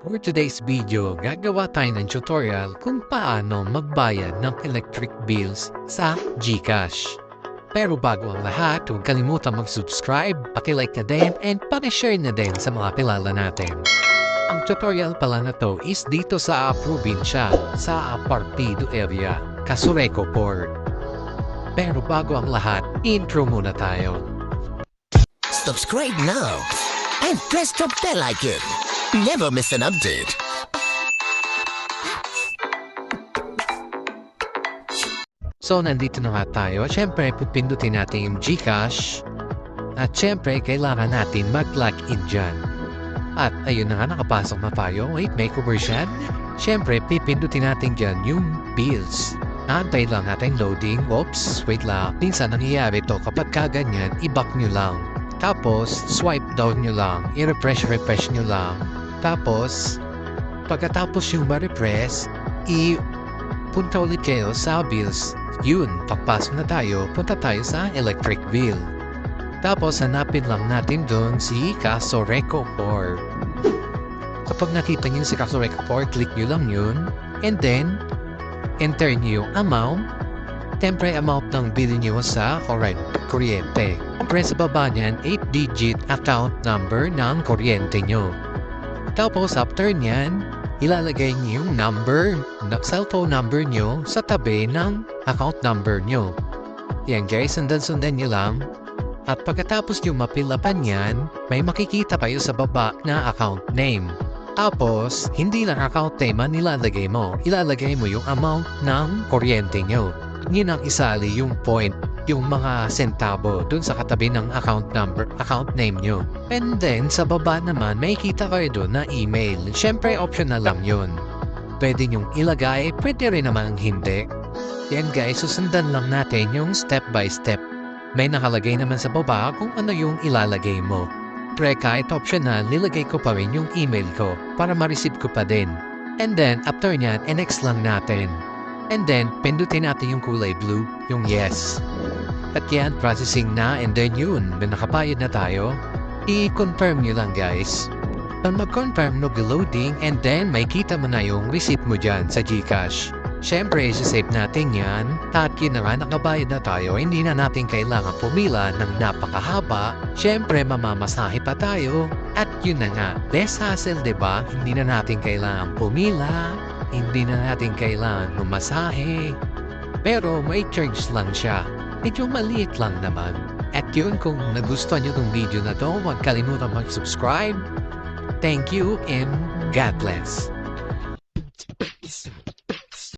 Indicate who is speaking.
Speaker 1: For today's video, gagawa tayo ng tutorial kung paano magbayad ng electric bills sa GCash. Pero bago ang lahat, huwag kalimutan mag-subscribe, paki-like na din, and paki-share na din sa mga kilala natin. Ang tutorial pala na to is dito sa probinsya, sa Partido area, Casureco Port. Pero bago ang lahat, intro muna tayo.
Speaker 2: Subscribe now and press the bell icon. Never miss an update.
Speaker 1: So, nandito na nga tayo. Siyempre, pipindutin natin yung GCash. At siyempre, kailangan natin mag-log in dyan. At ayun na nga, nakapasok na tayo. Wait, may conversion. Siyempre, pipindutin natin dyan yung bills. Antay lang natin loading. Oops, wait lang. Minsan nangyayari to kapag kaganyan, i-back nyo lang. Tapos, swipe down nyo lang. I-refresh nyo lang. Tapos, pagkatapos yung ma-refresh, punta ulit kayo sa bills. Yun, pagpasok na tayo, punta tayo sa electric bill. Tapos, hanapin lang natin doon si Casureco Port. Kapag nakita nyo si Casureco Port, click nyo lang yun. And then, enter nyo yung amount. Siyempre, amount ng bill nyo sa kuryente. Press sa baba niyan, 8-digit account number ng kuryente nyo. Tapos, after nyan, ilalagay niyo yung cellphone number nyo sa tabi ng account number nyo. Yan guys, sundan nyo lang. At pagkatapos nyo mapilapan yan, may makikita kayo sa baba na account name. Tapos, hindi lang account name ang ilalagay mo. Ilalagay mo yung amount ng kuryente nyo. Yun ang isali yung point, yung mga sentabo dun sa katabi ng account name nyo. And then, sa baba naman, may kita kayo dun na email. Siyempre, optional lang yun. Pwede nyong ilagay, pwede rin naman hindi. Yan guys, susundan lang natin yung step by step. May nakalagay naman sa baba kung ano yung ilalagay mo. Pre, kahit optional, nilagay ko pa rin yung email ko para ma-receive ko pa din. And then, after nyan, next lang natin. And then, pindutin natin yung kulay blue, yung yes. At yan, processing na, and then yun, nakapayad na tayo. I-confirm nyo lang guys. Pag mag-confirm, nag-loading, and then may kita mo na yung receipt mo dyan sa GCash. Siyempre, isa-save natin yan. At yun na nga, nakabayad na tayo, hindi na natin kailangan pumila ng napakahaba. Siyempre, mamamasahe pa tayo. At yun na nga, less hassle, diba? Hindi na natin kailangan pumila. Hindi na natin kailangan umasahe. Pero may charge lang siya. Medyo maliit lang naman. At yun, kung nagustuhan nyo itong video na to, huwag kalimutan mag-subscribe. Thank you and God bless.